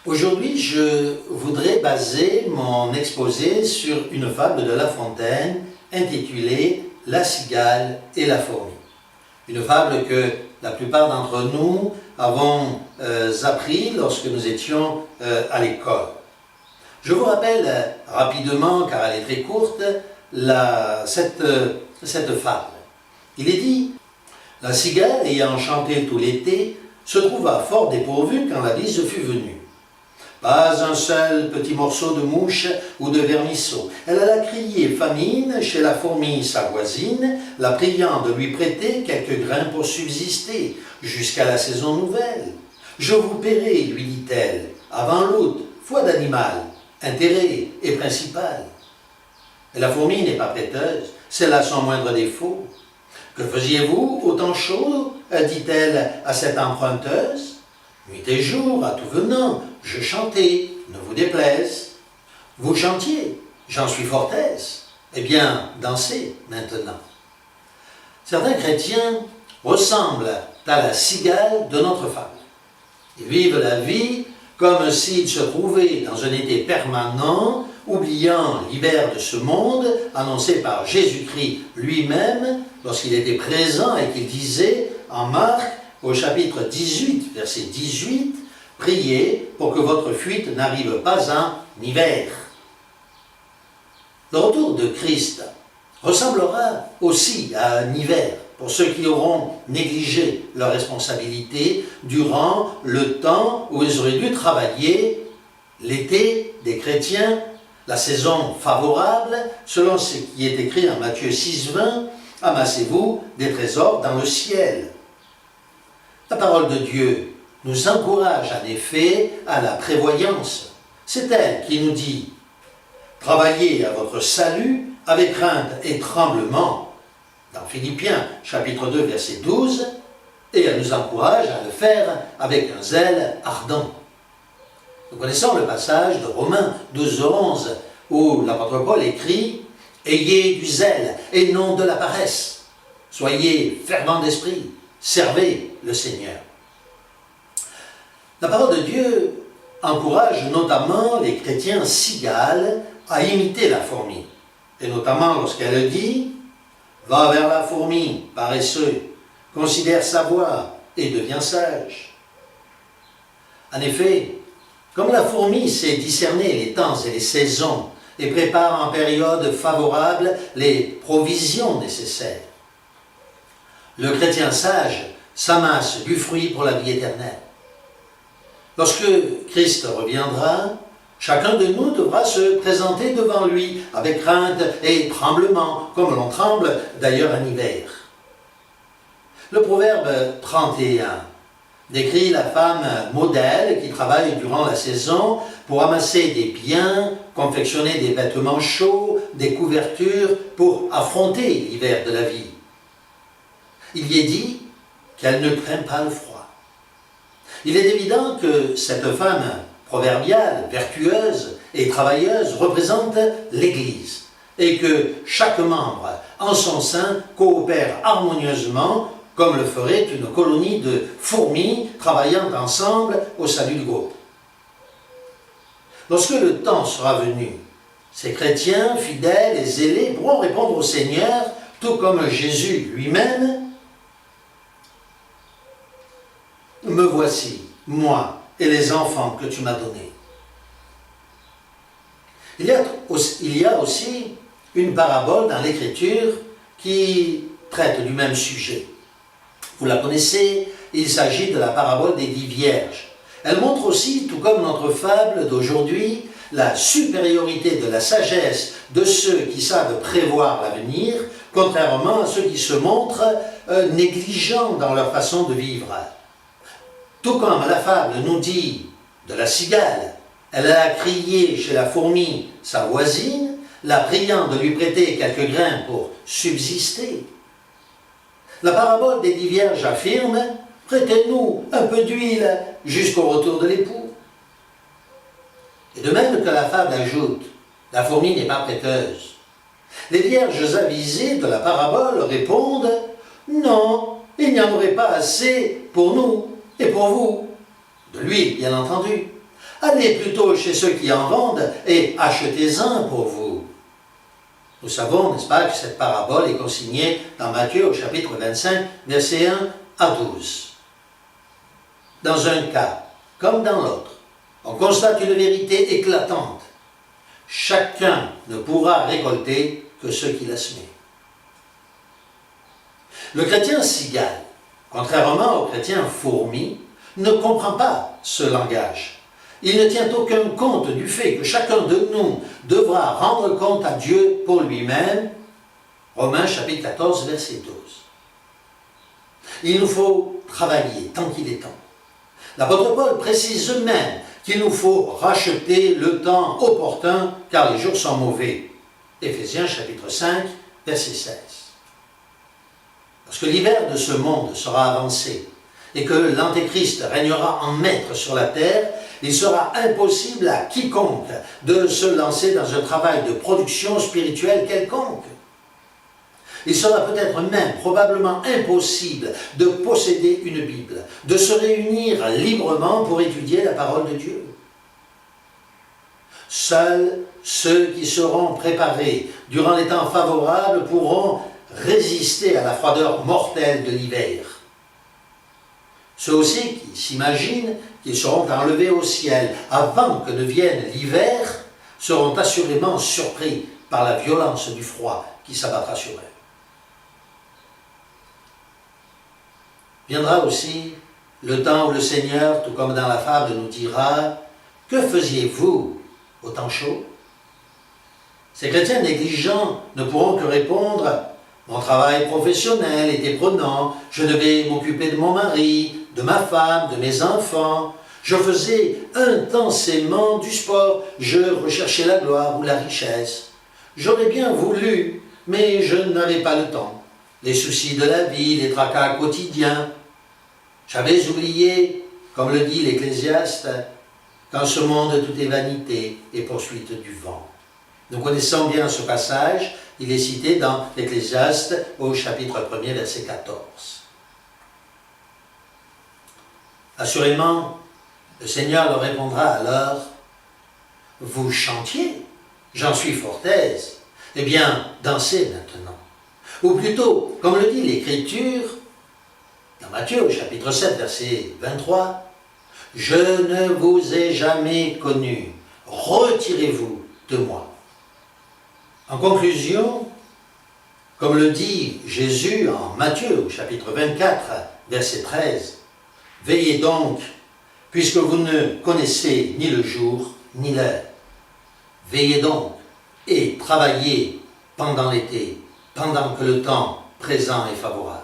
Aujourd'hui, je voudrais baser mon exposé sur une fable de La Fontaine intitulée « La cigale et la fourmi ». Une fable que la plupart d'entre nous avons appris lorsque nous étions à l'école. Je vous rappelle rapidement, car elle est très courte, cette fable. Il est dit « La cigale, ayant chanté tout l'été, se trouva fort dépourvue quand la bise fut venue. Pas un seul petit morceau de mouche ou de vermisseau. Elle alla crier famine chez la fourmi sa voisine, la priant de lui prêter quelques grains pour subsister jusqu'à la saison nouvelle. Je vous paierai, lui dit-elle, avant l'août, foi d'animal, intérêt et principal. Mais la fourmi n'est pas prêteuse, c'est là son moindre défaut. Que faisiez-vous au temps chaud, dit-elle à cette emprunteuse. Nuit et jour, à tout venant, je chantais, ne vous déplaise. Vous chantiez, j'en suis fort aise. Eh bien, dansez maintenant. Certains chrétiens ressemblent à la cigale de notre fable. Ils vivent la vie comme s'ils se trouvaient dans un été permanent, oubliant l'hiver de ce monde, annoncé par Jésus-Christ lui-même, lorsqu'il était présent et qu'il disait en Marc, au chapitre 18, verset 18, « Priez pour que votre fuite n'arrive pas en hiver. » Le retour de Christ ressemblera aussi à un hiver pour ceux qui auront négligé leurs responsabilités durant le temps où ils auraient dû travailler, l'été des chrétiens, la saison favorable, selon ce qui est écrit en Matthieu 6, 20, « Amassez-vous des trésors dans le ciel. » La parole de Dieu nous encourage en effet à la prévoyance. C'est elle qui nous dit « Travaillez à votre salut avec crainte et tremblement » dans Philippiens chapitre 2 verset 12, et elle nous encourage à le faire avec un zèle ardent. Nous connaissons le passage de Romains 12, 11 où l'apôtre Paul écrit « Ayez du zèle et non de la paresse. Soyez fervents d'esprit. Servez le Seigneur. » La parole de Dieu encourage notamment les chrétiens cigales à imiter la fourmi. Et notamment lorsqu'elle dit « Va vers la fourmi, paresseux, considère sa voie et deviens sage. » En effet, comme la fourmi sait discerner les temps et les saisons et prépare en période favorable les provisions nécessaires, le chrétien sage s'amasse du fruit pour la vie éternelle. Lorsque Christ reviendra, chacun de nous devra se présenter devant lui avec crainte et tremblement, comme l'on tremble d'ailleurs en hiver. Le proverbe 31 décrit la femme modèle qui travaille durant la saison pour amasser des biens, confectionner des vêtements chauds, des couvertures pour affronter l'hiver de la vie. Il y est dit qu'elle ne craint pas le froid. Il est évident que cette femme proverbiale, vertueuse et travailleuse représente l'Église et que chaque membre en son sein coopère harmonieusement comme le ferait une colonie de fourmis travaillant ensemble au salut du groupe. Lorsque le temps sera venu, ces chrétiens fidèles et zélés pourront répondre au Seigneur, tout comme Jésus lui-même, « Me voici, moi et les enfants que tu m'as donnés. » Il y a aussi une parabole dans l'Écriture qui traite du même sujet. Vous la connaissez, il s'agit de la parabole des 10 vierges. Elle montre aussi, tout comme notre fable d'aujourd'hui, la supériorité de la sagesse de ceux qui savent prévoir l'avenir, contrairement à ceux qui se montrent négligents dans leur façon de vivre. Tout comme la fable nous dit de la cigale, elle a crié chez la fourmi, sa voisine, la priant de lui prêter quelques grains pour subsister. La parabole des 10 vierges affirme « Prêtez-nous un peu d'huile jusqu'au retour de l'époux. » Et de même que la fable ajoute « La fourmi n'est pas prêteuse », les vierges avisées de la parabole répondent « Non, il n'y en aurait pas assez pour nous et pour vous. » De l'huile, bien entendu. Allez plutôt chez ceux qui en vendent et achetez-en pour vous. Nous savons, n'est-ce pas, que cette parabole est consignée dans Matthieu au chapitre 25, versets 1 à 12. Dans un cas, comme dans l'autre, on constate une vérité éclatante. Chacun ne pourra récolter que ce qu'il a semé. Le chrétien cigale, contrairement au chrétien fourmi, ne comprend pas ce langage. Il ne tient aucun compte du fait que chacun de nous devra rendre compte à Dieu pour lui-même. Romains chapitre 14, verset 12. Il nous faut travailler tant qu'il est temps. L'apôtre Paul précise même qu'il nous faut racheter le temps opportun car les jours sont mauvais. Éphésiens chapitre 5, verset 16. Lorsque l'hiver de ce monde sera avancé et que l'Antéchrist régnera en maître sur la terre, il sera impossible à quiconque de se lancer dans un travail de production spirituelle quelconque. Il sera peut-être même probablement impossible de posséder une Bible, de se réunir librement pour étudier la parole de Dieu. Seuls ceux qui seront préparés durant les temps favorables pourront résister à la froideur mortelle de l'hiver. Ceux aussi qui s'imaginent qu'ils seront enlevés au ciel avant que ne vienne l'hiver seront assurément surpris par la violence du froid qui s'abattra sur eux. Viendra aussi le temps où le Seigneur, tout comme dans la fable, nous dira « Que faisiez-vous au temps chaud ?» Ces chrétiens négligents ne pourront que répondre « Mon travail professionnel était prenant, je devais m'occuper de mon mari, de ma femme, de mes enfants. Je faisais intensément du sport, je recherchais la gloire ou la richesse. J'aurais bien voulu, mais je n'avais pas le temps. Les soucis de la vie, les tracas quotidiens. J'avais oublié, comme le dit l'Ecclésiaste, qu'en ce monde tout est vanité et poursuite du vent. » Nous connaissons bien ce passage, il est cité dans l'Ecclésiaste au chapitre 1er, verset 14. Assurément, le Seigneur leur répondra alors « Vous chantiez, j'en suis fort aise, eh bien, dansez maintenant. » Ou plutôt, comme le dit l'Écriture, dans Matthieu au chapitre 7, verset 23, « Je ne vous ai jamais connu, retirez-vous de moi. » En conclusion, comme le dit Jésus en Matthieu au chapitre 24, verset 13, « Veillez donc, puisque vous ne connaissez ni le jour ni l'heure. Veillez donc et travaillez pendant l'été, pendant que le temps présent est favorable. »